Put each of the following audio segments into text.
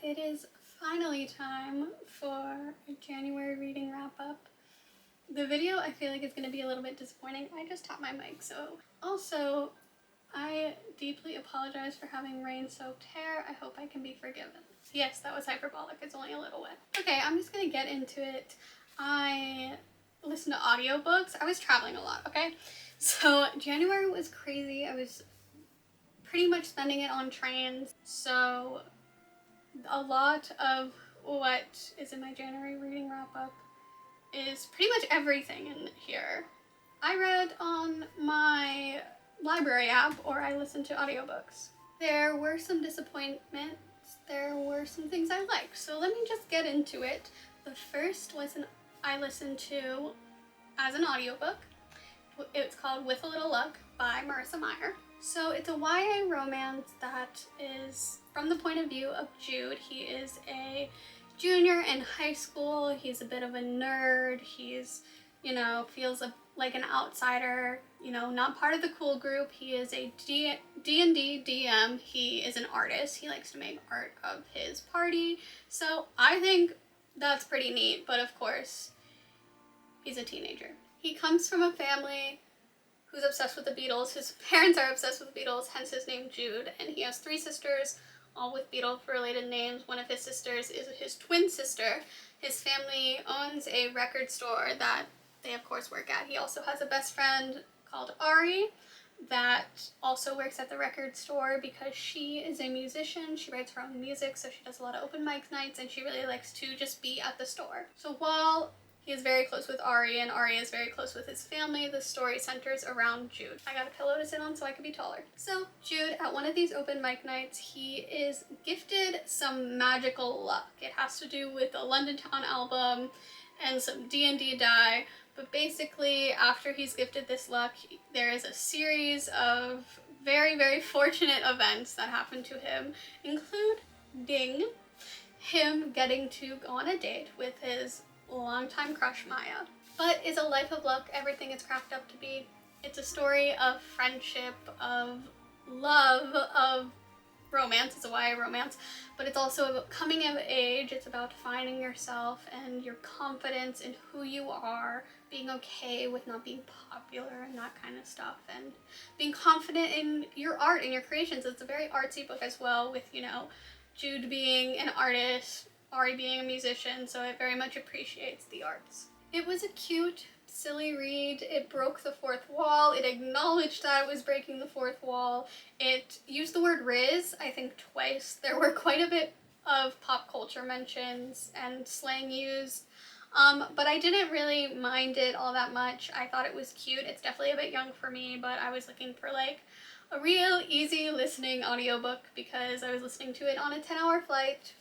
It is finally time for a January reading wrap-up. The video I feel like is going to be a little bit disappointing. I just tapped my mic, so. Also, I deeply apologize for having rain-soaked hair. I hope I can be forgiven. Yes, that was hyperbolic. It's only a little wet. Okay, I'm just gonna get into it. I listened to audiobooks. I was traveling a lot, okay? So January was crazy. I was pretty much spending it on trains. So a lot of what is in my January reading wrap-up is pretty much everything in here. I read on my library app, or I listened to audiobooks. There were some disappointments. There were some things I liked. So let me just get into it. The first was I listened to as an audiobook. It's called With a Little Luck by Marissa Meyer. So it's a YA romance that is from the point of view of Jude. He is a junior in high school. He's a bit of a nerd. He's, feels like an outsider, not part of the cool group. He is a D&D DM. He is an artist. He likes to make art of his party. So I think that's pretty neat, but of course, he's a teenager. He comes from a family who's obsessed with the Beatles. His parents are obsessed with the Beatles, hence his name Jude, and he has 3 sisters, all with Beatles-related names. One of his sisters is his twin sister. His family owns a record store that they, of course, work at. He also has a best friend called Ari that also works at the record store because she is a musician. She writes her own music, so she does a lot of open mic nights, and she really likes to just be at the store. So while he is very close with Ari, and Ari is very close with his family, the story centers around Jude. I got a pillow to sit on so I could be taller. So Jude, at one of these open mic nights, he is gifted some magical luck. It has to do with a London Town album and some D&D die, but basically after he's gifted this luck, there is a series of very, very fortunate events that happen to him, including him getting to go on a date with his longtime crush Maya. But is a life of luck everything it's cracked up to be? It's a story of friendship, of love, of romance. It's a YA romance, but it's also about coming of age. It's about finding yourself and your confidence in who you are, being okay with not being popular and that kind of stuff, and being confident in your art and your creations. It's a very artsy book as well, with, Jude being an artist, Ari being a musician, so it very much appreciates the arts. It was a cute, silly read. It broke the fourth wall. It acknowledged that it was breaking the fourth wall. It used the word Riz, I think, twice. There were quite a bit of pop culture mentions and slang used, but I didn't really mind it all that much. I thought it was cute. It's definitely a bit young for me, but I was looking for like a real easy listening audiobook because I was listening to it on a 10-hour flight.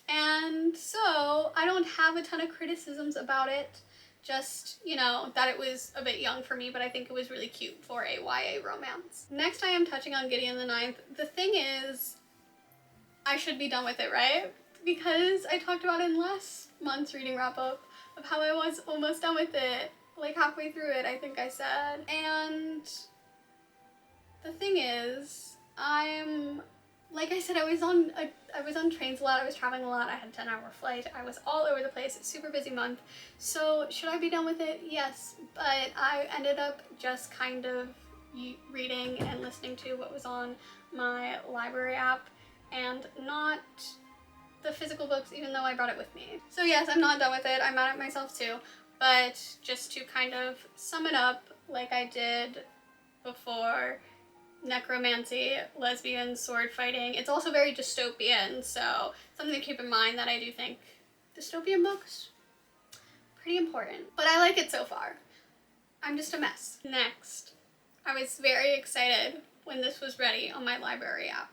And so I don't have a ton of criticisms about it, just, that it was a bit young for me, but I think it was really cute for a YA romance. Next I am touching on Gideon the Ninth. The thing is, I should be done with it, right? Because I talked about in last month's reading wrap-up of how I was almost done with it, like halfway through it, I think I said. And the thing is, like I said, I was on trains a lot, I was traveling a lot, I had a 10-hour flight, I was all over the place, it's a super busy month. So should I be done with it? Yes, but I ended up just kind of reading and listening to what was on my library app and not the physical books, even though I brought it with me. So yes, I'm not done with it, I'm mad at myself too, but just to kind of sum it up like I did before, necromancy, lesbian, sword fighting. It's also very dystopian, so something to keep in mind that I do think dystopian books, pretty important. But I like it so far. I'm just a mess. Next, I was very excited when this was ready on my library app.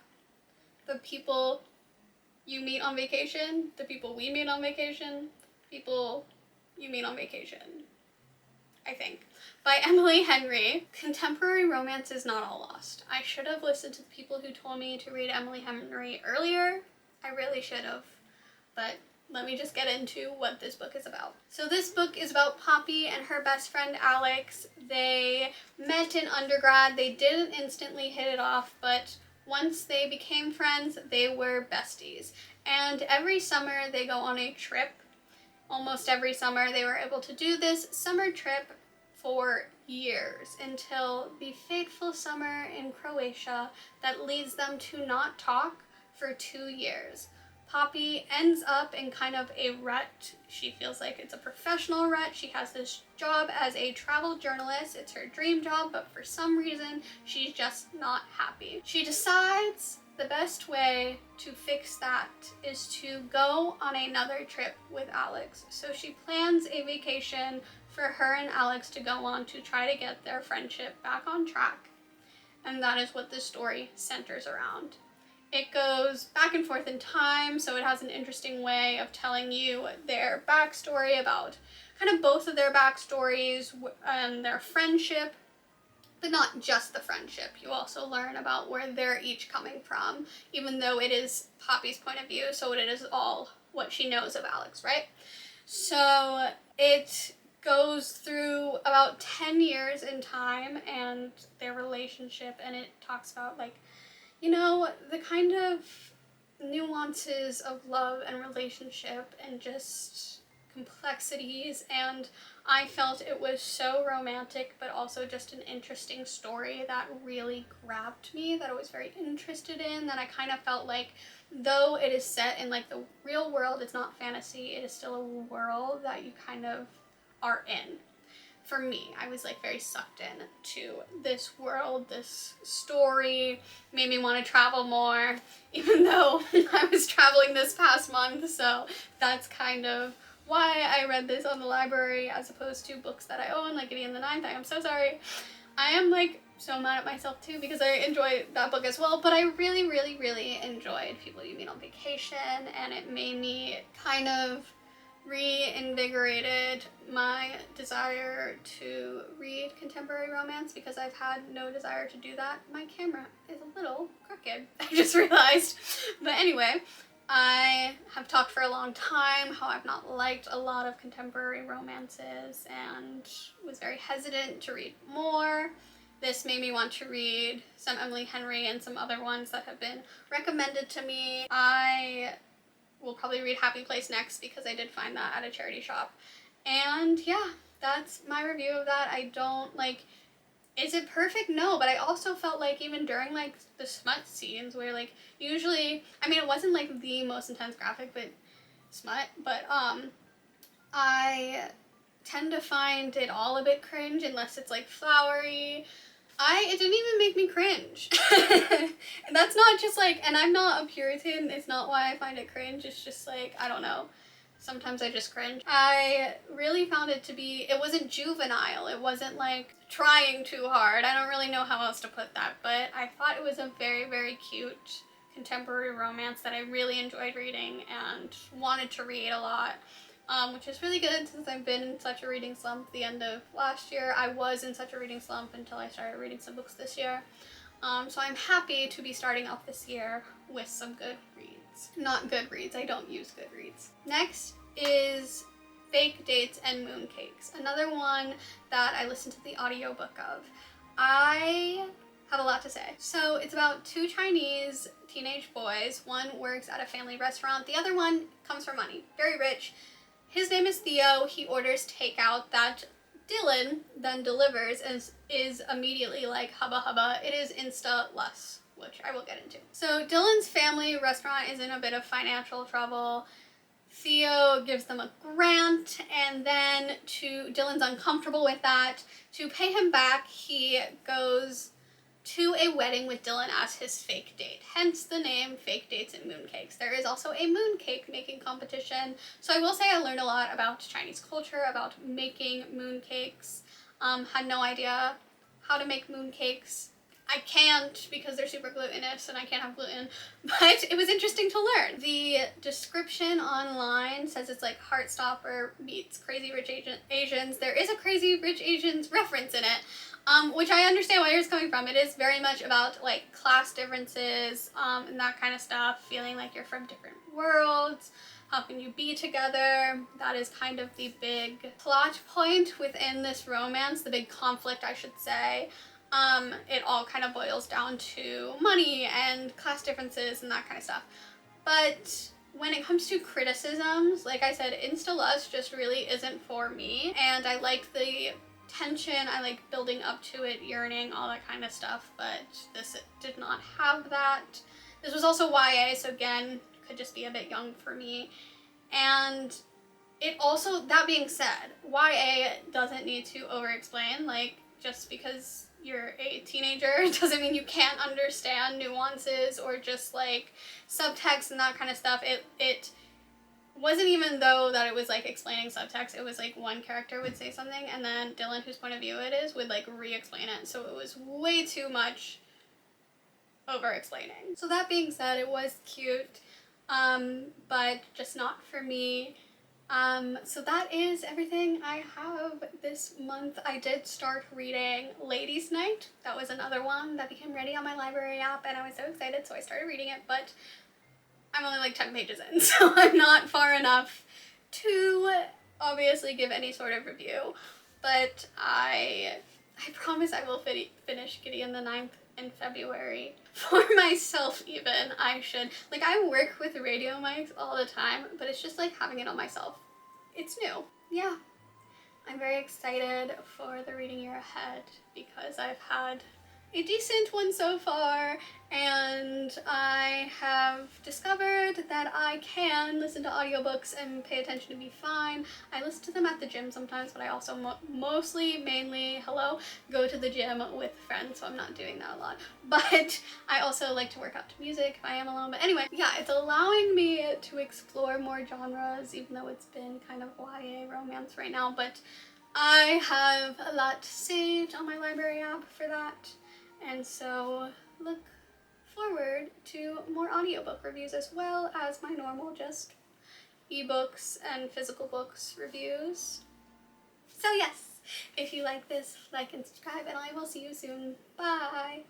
The people you meet on vacation, the people we meet on vacation, people you meet on vacation, I think. By Emily Henry. Contemporary romance is not all lost. I should have listened to the people who told me to read Emily Henry earlier. I really should have. But let me just get into what this book is about. So this book is about Poppy and her best friend Alex. They met in undergrad. They didn't instantly hit it off, but Once they became friends, they were besties. And every summer they go on a trip. Almost every summer they were able to do this summer trip for years until the fateful summer in Croatia that leads them to not talk for 2 years. Poppy ends up in kind of a rut. She feels like it's a professional rut. She has this job as a travel journalist. It's her dream job, but for some reason, she's just not happy. She decides the best way to fix that is to go on another trip with Alex. So she plans a vacation for her and Alex to go on to try to get their friendship back on track. And that is what this story centers around. It goes back and forth in time, so it has an interesting way of telling you their backstory about kind of both of their backstories and their friendship, but not just the friendship. You also learn about where they're each coming from, even though it is Poppy's point of view, so it is all what she knows of Alex, right? So it goes through about 10 years in time and their relationship, and it talks about, like, you know, the kind of nuances of love and relationship and just complexities, and I felt it was so romantic but also just an interesting story that really grabbed me, that I was very interested in, that I kind of felt like though it is set in like the real world, it's not fantasy, it is still a world that you kind of are in. For me, I was like very sucked in to this world, this story, made me want to travel more, even though I was traveling this past month, so that's kind of why I read this on the library as opposed to books that I own, like Gideon the Ninth. I am so sorry. I am like so mad at myself too because I enjoyed that book as well, but I really, really, really enjoyed People You Meet on Vacation, and it made me kind of reinvigorated my desire to read contemporary romance because I've had no desire to do that. My camera is a little crooked, I just realized. But anyway, I have talked for a long time how I've not liked a lot of contemporary romances and was very hesitant to read more. This made me want to read some Emily Henry and some other ones that have been recommended to me. I will probably read Happy Place next because I did find that at a charity shop. And yeah, that's my review of that. I don't like, is it perfect? No, but I also felt like even during like the smut scenes where like usually, I mean it wasn't like the most intense graphic but smut, but I tend to find it all a bit cringe unless it's like flowery. It didn't even make me cringe. And that's not just like, and I'm not a Puritan, it's not why I find it cringe, it's just like, I don't know. Sometimes I just cringe. I really found it to be, it wasn't juvenile, it wasn't like trying too hard. I don't really know how else to put that, but I thought it was a very, very cute contemporary romance that I really enjoyed reading and wanted to read a lot. Which is really good since I've been in such a reading slump the end of last year. I was in such a reading slump until I started reading some books this year. So I'm happy to be starting off this year with some good reads. Not Goodreads, I don't use Goodreads. Next is Fake Dates and Mooncakes, another one that I listened to the audiobook of. I have a lot to say. So it's about two Chinese teenage boys. One works at a family restaurant, the other one comes from money, very rich. His name is Theo. He orders takeout that Dylan then delivers and is immediately like hubba hubba. It is insta-less, which I will get into. So Dylan's family restaurant is in a bit of financial trouble. Theo gives them a grant, and then Dylan's uncomfortable with that. To pay him back, he goes to a wedding with Dylan as his fake date, hence the name Fake Dates and Mooncakes. There is also a mooncake making competition, so I will say I learned a lot about Chinese culture, about making mooncakes. Had no idea how to make mooncakes. I can't because they're super glutinous and I can't have gluten, but it was interesting to learn. The description online says it's like Heartstopper meets Crazy Rich Asians. There is a Crazy Rich Asians reference in it. Which I understand where it's coming from. It is very much about like class differences and that kind of stuff, feeling like you're from different worlds, how can you be together? That is kind of the big plot point within this romance, the big conflict I should say. it all kind of boils down to money and class differences and that kind of stuff. But when it comes to criticisms, like I said, Insta Lust just really isn't for me, and I like the tension, I like building up to it, yearning, all that kind of stuff, but this did not have that. This was also YA, so again, could just be a bit young for me. And it also, that being said, YA doesn't need to over-explain. Like, just because you're a teenager doesn't mean you can't understand nuances or just like subtext and that kind of stuff. It wasn't even though that it was like explaining subtext, it was like one character would say something and then Dylan, whose point of view it is, would like re-explain it. So it was way too much over-explaining. So that being said, it was cute, but just not for me. So that is everything I have this month. I did start reading Ladies' Night. That was another one that became ready on my library app and I was so excited, so I started reading it, but I'm only like 10 pages in, so I'm not far enough to obviously give any sort of review, but I promise I will finish Gideon the Ninth in February. For myself even, I should. Like, I work with radio mics all the time, but it's just like having it on myself. It's new. Yeah. I'm very excited for the reading year ahead because I've had a decent one so far, and I have discovered that I can listen to audiobooks and pay attention to be fine. I listen to them at the gym sometimes, but I also mainly, go to the gym with friends, so I'm not doing that a lot. But I also like to work out to music if I am alone. But anyway, yeah, it's allowing me to explore more genres, even though it's been kind of YA romance right now, but I have a lot saved on my library app for that. And so look forward to more audiobook reviews as well as my normal just ebooks and physical books reviews. So yes, if you like this, like and subscribe, and I will see you soon. Bye!